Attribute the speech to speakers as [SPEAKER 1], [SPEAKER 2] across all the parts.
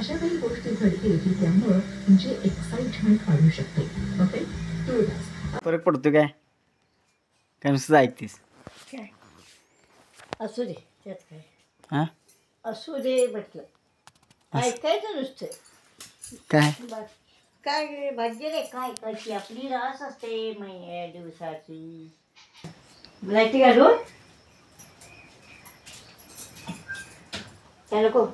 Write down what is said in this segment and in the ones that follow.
[SPEAKER 1] अशा काही गोष्टी घडतील की त्यामुळे तुमची एक्साइटमेंट वाढू शकते. ओके,
[SPEAKER 2] फरक पडतो काय काय नुसतं ऐकतीस
[SPEAKER 3] काय असू दे त्यात काय
[SPEAKER 2] हां
[SPEAKER 3] असू दे म्हटलं ऐकायचं नुसतं
[SPEAKER 2] काय
[SPEAKER 3] काय भाग्य रे काय ऐकायची आपली रास असते महिन्या दिवसाची. लाईटी घालू काय नको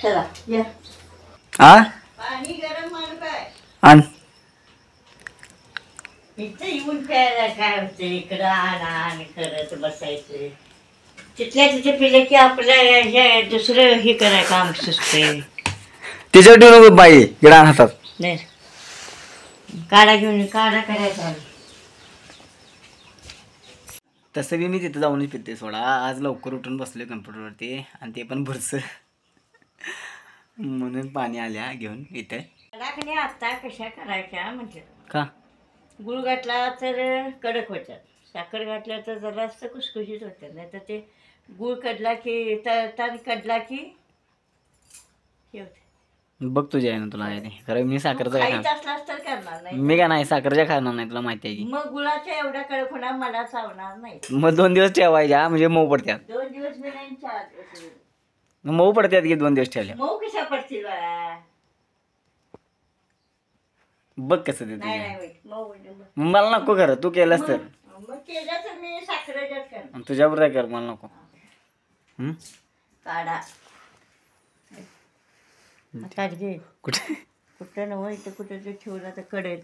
[SPEAKER 3] चला या
[SPEAKER 2] आ
[SPEAKER 3] पाणी गरम मारू काय
[SPEAKER 2] आण
[SPEAKER 3] इथं येऊन प्यायला काय होतं इकडं आणा करत बसायचं तिथल्या तिथे पिलं की आपल्या हे दुसरं हे करायला काम सुचतंय.
[SPEAKER 2] तिच्यावर ठेवू नको बाई गिडा हातात.
[SPEAKER 3] नाही काढा घेऊन काढा करायचा.
[SPEAKER 2] तसं बी मी तिथं जाऊनच पिते सोडा. आज लवकर उठून बसलोय कम्प्युटरवरती आणि ते पण भरसं म्हणून पाणी आल्या घेऊन इथे.
[SPEAKER 3] कडाकण्या आता कशा करायच्या म्हटलं
[SPEAKER 2] का
[SPEAKER 3] गुळ घातला तर कडक होतात, साखर घातलं तर जरासं कुसकुशीत होतात. नाही तर ते गुळ कडला की तर कडला की हे होते.
[SPEAKER 2] बघ तुझ्या आहे ना तुला आहे ते खरं. मी साखरचं काय
[SPEAKER 3] खायचं
[SPEAKER 2] खाणार
[SPEAKER 3] असलास तर करणार नाही.
[SPEAKER 2] मी काय नाही साखरच्या खाणार नाही तुला माहिती आहे की.
[SPEAKER 3] मग गुळाच्या एवढ्या कडक होणार मला चावणार नाही.
[SPEAKER 2] मग 2 दिवस ठेवायच्या म्हणजे मऊ पडत्यात.
[SPEAKER 3] 2 दिवस मी नाही 4 दिवस.
[SPEAKER 2] मऊ पडत्यात की 2 दिवस ठेवल्या.
[SPEAKER 3] मऊ कशा पडतील बाळा.
[SPEAKER 2] बघ कसं ते
[SPEAKER 3] नाही
[SPEAKER 2] तुझ्या.
[SPEAKER 3] नाही वाईट मऊ म्हणजे मग.
[SPEAKER 2] मला नको खरं तू केलंस तर.
[SPEAKER 3] मग केलं तर मी साखरेच्यात करणार.
[SPEAKER 2] आणि तुझ्याबरोबर कर मला नको.
[SPEAKER 3] काढा हातात घे.
[SPEAKER 2] कुठे
[SPEAKER 3] कुठं नव्ह इथं कुठं ते ठेवलं तर कडेल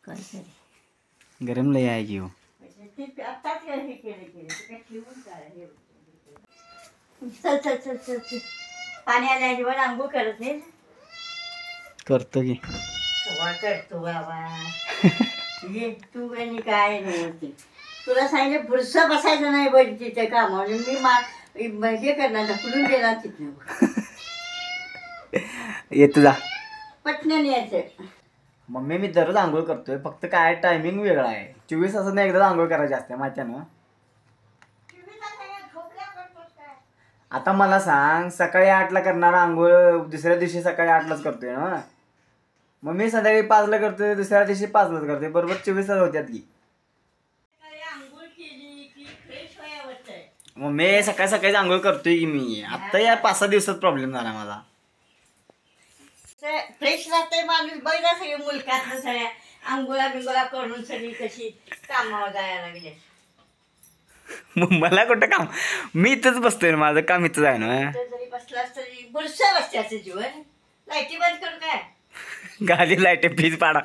[SPEAKER 3] काय तरी.
[SPEAKER 2] गरम लय आहे की हो.
[SPEAKER 3] ते आत्ताच हे केलं ते काय ठेवून काय हे चल चल चल चल चल पाणी आल्या अजिबात आंघोळ करत नाही.
[SPEAKER 2] करतो की
[SPEAKER 3] कवा करतो बाबा ये तू आणि काय नव्हती. तुला सांगितलं पुरसं बसायचं नाही बघ तिथे कामावर. मी हे करणार ढकलून देणार तिथनं.
[SPEAKER 2] येत जा
[SPEAKER 3] पटण्याने यायचं.
[SPEAKER 2] मम्मी मी दररोज आंघोळ करतोय फक्त काय टायमिंग वेगळा आहे. 24 तासात एकदा आंघोळ करायची असते माहिती आहे ना. आता मला सांग सकाळी 8ला करणारा आंघोळ दुसऱ्या दिवशी सकाळी 8लाच करतोय ना. मग मी संध्याकाळी 5ला करतोय दुसऱ्या दिवशी 5लाच करतोय. बरोबर 24 तास होत्यात की. मग मी सकाळी सकाळी आंघोळ करतोय की मी. आता या 5-6 दिवसात प्रॉब्लेम झाला माझा.
[SPEAKER 3] फ्रेश राहतंय माणूस बघा सगळे मुलकातलं सगळ्या आंघोळा बिंगोळा करून सगळी कशी कामावर जायला लागले.
[SPEAKER 2] मग मला कुठं काम. मी इथंच बसतोय ना माझं काम इथंच आहे ना.
[SPEAKER 3] जरी बसलास तरी बुरसं बसत्याचं जीवन. लाईटी बंद करू काय
[SPEAKER 2] गाडी लाईट प्लीज पाडा.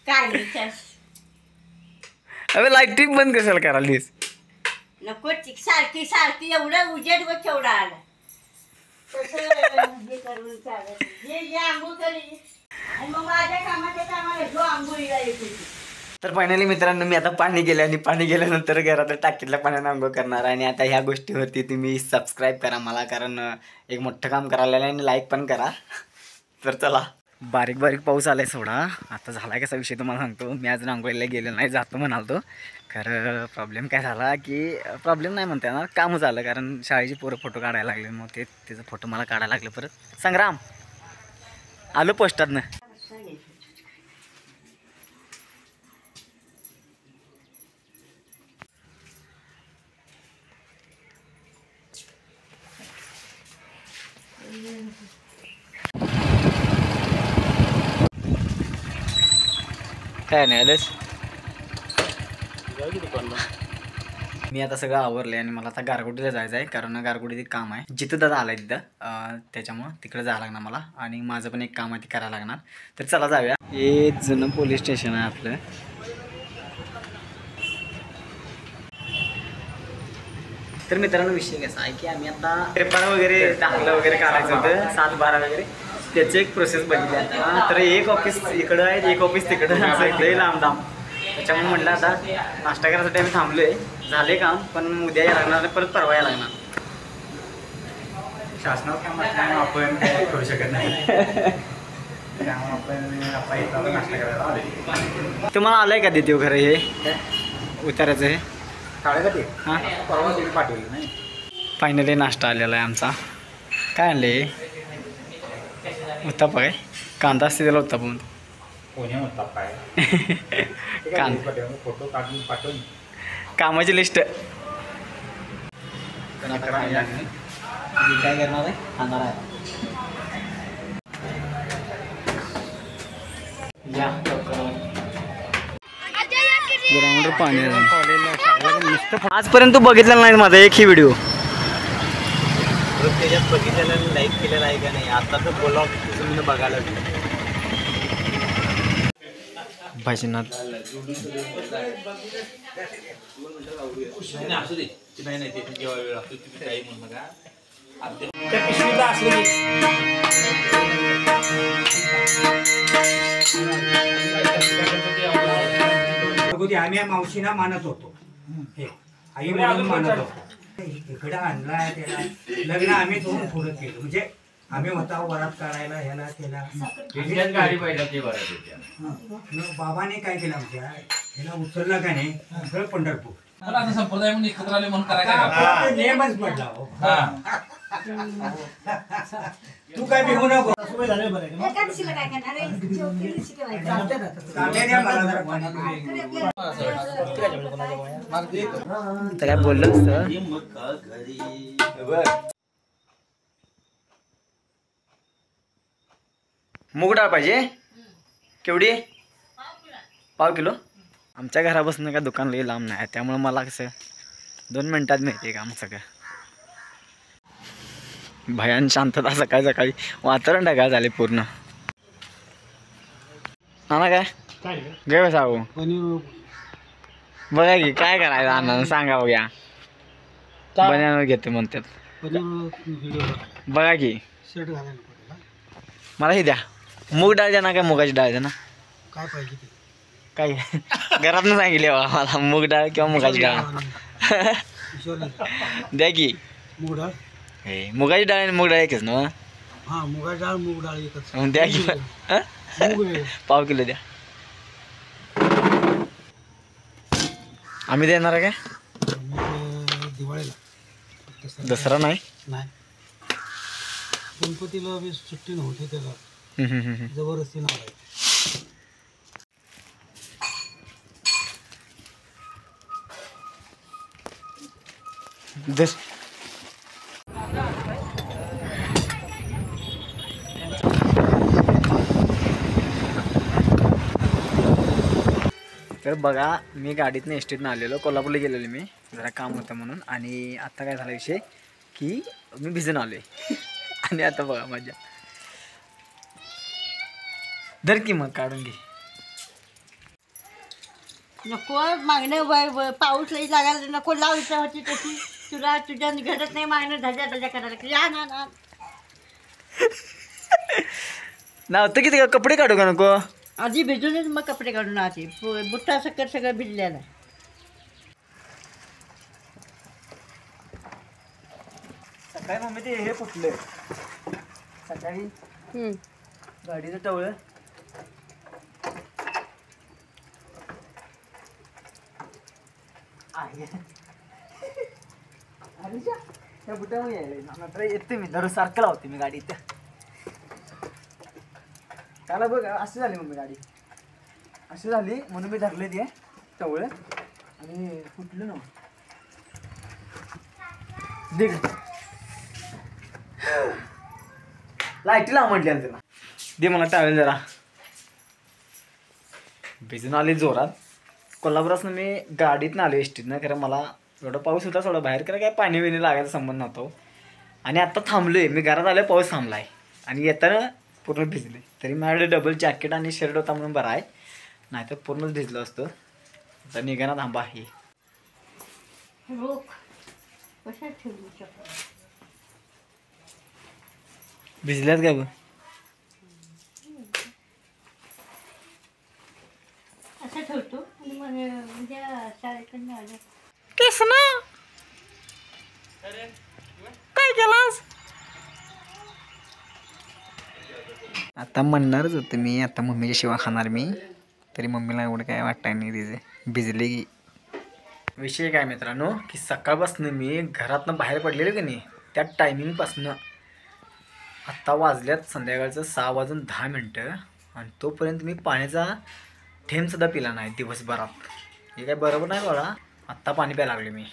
[SPEAKER 3] काय नाही
[SPEAKER 2] अबे लाईटिंग बंद कशाला करालीस.
[SPEAKER 3] नको सारखी सारखी एवढं उजेड व केवढा आला तसं हे करून चालत. जे आंघोळ करी आणि मग माझ्या कामाच्या कामाला जो आंघोळीला येत होती.
[SPEAKER 2] तर फायनली मित्रांनो मी आता पाणी गेले आणि पाणी गेल्यानंतर घरात टाकीतल्या पाण्यानं आंघोळ करणार. आणि आता ह्या गोष्टीवरती तुम्ही सबस्क्राईब करा मला, कारण एक मोठं काम करायला आहे. आणि लाईक पण करा. तर चला बारीक बारीक पाऊस आलाय सोडा. आता झाला कसा विषय तुम्हाला सांगतो. मी आज आंघोळीला गेलो नाही जातो म्हणालतो. खरं प्रॉब्लेम काय झाला की प्रॉब्लेम नाही म्हणता येणार कामच झालं. कारण शाळेची पोरं फोटो काढायला लागले. मग त्याचं फोटो मला काढायला लागले. परत संग्राम आलो पोस्टातनं. काय नाही आलंच. मी आता सगळं आवरलं आणि मला आता गारगोटीला जायचं आहे. कारण गारगोटीत काम आहे. जिथं दादा आला आहे तिथं त्याच्यामुळं तिकडे जावं लागणार मला. आणि माझं पण एक काम आहे ते करायला लागणार. तर चला जाऊया. हे जुनं पोलीस स्टेशन आहे आपलं. तर मित्रांनो विषय कसा आहे की आम्ही आता पेपर वगैरे दाखला वगैरे काढायचं होतं 7-12 वगैरे. त्याची एक प्रोसेस बघितली आता. तर एक ऑफिस इकडं आहे एक ऑफिस तिकडं आहे लांब. त्याच्यामुळे म्हटलं आता नाश्ता करायसाठी आम्ही थांबलोय. झाले काम पण उद्या यायला लागणार परत परवा यायला लागणार.
[SPEAKER 4] शासनाचं काम असल्यामुळे आपण काय करू शकत नाही. त्यामुळे आपण नाश्ता करायला आले.
[SPEAKER 2] तुम्हाला आलंय का देते खरं हे उतारायचं हे
[SPEAKER 4] काळे का ते
[SPEAKER 2] हां
[SPEAKER 4] परवा तिथे पाठवली नाही.
[SPEAKER 2] फायनली नाश्ता आलेला आहे आमचा. काय आणले? उत्तापा काय? कांदा असते त्याला उत्तापा म्हणतो.
[SPEAKER 4] कोणी म्हणतात काय फोटो काढून पाठवून
[SPEAKER 2] कामाची लिस्ट. काय करणार आहे? खाणार आहे. ग्राउंडवर पाणी आजपर्यंत बघितलेला नाही माझा एकही व्हिडिओ. त्याच्यात बघितलेला लाईक केलेला आहे का नाही आता तर बोला तुम्ही बघायला भाजनात.
[SPEAKER 5] आम्ही या मावशीना मानत होतो, हे आई म्हणून मानत होतो. इकडं आणला त्याला लग्न आम्ही दोन पुढं केलं. म्हणजे आम्ही होता वरात काढायला ह्याला त्याला गाडी पाहिजे. बाबाने काय केलं आमच्या ह्याला उचलला का नाही सगळं पंढरपूर
[SPEAKER 6] संप्रदाय म्हणून एकत्र आले म्हणून करायला
[SPEAKER 5] नेमच पडला. तू काय भिवू नको.
[SPEAKER 3] एकादशीला काय करणार आहे? ज्योतिर्लिंगाची ठेवायचं.
[SPEAKER 5] तांब्या द्या मला जरा पाणी.
[SPEAKER 2] तर काय बोललं असतं. मूग डाळ पाहिजे. केवढी? पाव किलो. आमच्या घरापासून काय दुकान लई लांब नाही त्यामुळे मला कसं 2 मिनिटात मिळते काम सगळं. भयान शांतता सकाळी सकाळी वातावरण ढगाळ झाले पूर्ण. नाना काय गे सांगू बघा की काय करायचं अण्णा सांगा बघ्या. बनवून घेते म्हणतात बघा की. मला हे द्या. मूग डाळ द्या ना काय मुगाची डाळ द्या ना.
[SPEAKER 5] काय पाहिजे
[SPEAKER 2] काय घरातनं सांगितले बा मला मूग डाळ किंवा मुगाची डाळ द्या की.
[SPEAKER 5] मूग डाळ
[SPEAKER 2] हे मुगाची डाळ आणि मूग डाळ एकच ना.
[SPEAKER 5] हा मुगाची डाळ मूग डाळ एकच
[SPEAKER 2] द्या की. पाव किलो द्या. आम्ही देणार आहे काय
[SPEAKER 5] दिवाळीला.
[SPEAKER 2] दसरा नाही.
[SPEAKER 5] गणपतीला सुट्टी नव्हती त्याला जबरदस्ती नाव आहे.
[SPEAKER 2] तर बघा मी गाडीतनं एसटीतनं आलेलो. कोल्हापूरला गेलेलो मी जरा काम होतं म्हणून. आणि आता काय झाला विषय की मी भिजून आलो आहे. आणि आता बघा मजा धर की मग काढून घे.
[SPEAKER 3] नको मागणं पाऊस लई लागायला नको लावायचं होती तशी. तुला तुझ्या घडत नाही मागणं धजा धजा करायला. या ना ना
[SPEAKER 2] नव्हतं किती कपडे काढू का नको.
[SPEAKER 3] आधी भिजूनच मग कपडे काढून आधी बुट्टा सकट सगळं भिजलेलं आहे.
[SPEAKER 2] सकाळी मम्मी ते हे कुठलं सकाळी गाडीचं टवळं त्या बुटामध्ये यायला नंतर येते मी दररोज सारखं लावते मी गाडी इथं. त्याला बघ अशी झाली मम्मी गाडी अशी झाली म्हणून मी धरले ते टवळं आणि फुटलं ना. देख लाईटी लाव म्हटली त्याला. दे मला टावेल जरा. भिजून आले जोरात. कोल्हापुरातून मी गाडीतनं आलो एसटीतनं. खरं मला एवढा पाऊस होता थोडा बाहेर करा काय पाणी बिणी लागायचा संबंध नव्हता. आणि आत्ता थांबलोय मी घरात आलो पाऊस थांबला आहे आणि येताना पूर्ण भिजले. तरी माझ्याकडे डबल जॅकेट आणि शर्ट होता म्हणून बरा आहे नाहीतर पूर्णच भिजलं असतं. तर निघाना थांबा हे
[SPEAKER 3] रोख कशात ठेवू शकतो.
[SPEAKER 2] भिजल्यात का बघ.
[SPEAKER 3] असं ठेवतो आणि मग उद्या शाळेकडनं आलं
[SPEAKER 2] केस ना काय केलास. आता म्हणणारच होतं मी आता मम्मीच्या शिवा खाणार मी. तरी मम्मीला एवढं काय वाटतं नाही तिचे भिजले की विषय काय मित्रांनो की सकाळपासून मी घरातनं बाहेर पडलेलो की नाही त्या टायमिंगपासनं आत्ता वाजल्यात संध्याकाळचं 6:10 आणि तोपर्यंत मी पाण्याचा थेंबसुद्धा पिला नाही दिवसभरात. हे काय बरोबर नाही बघा. आत्ता पाणी प्यायला लागले मी.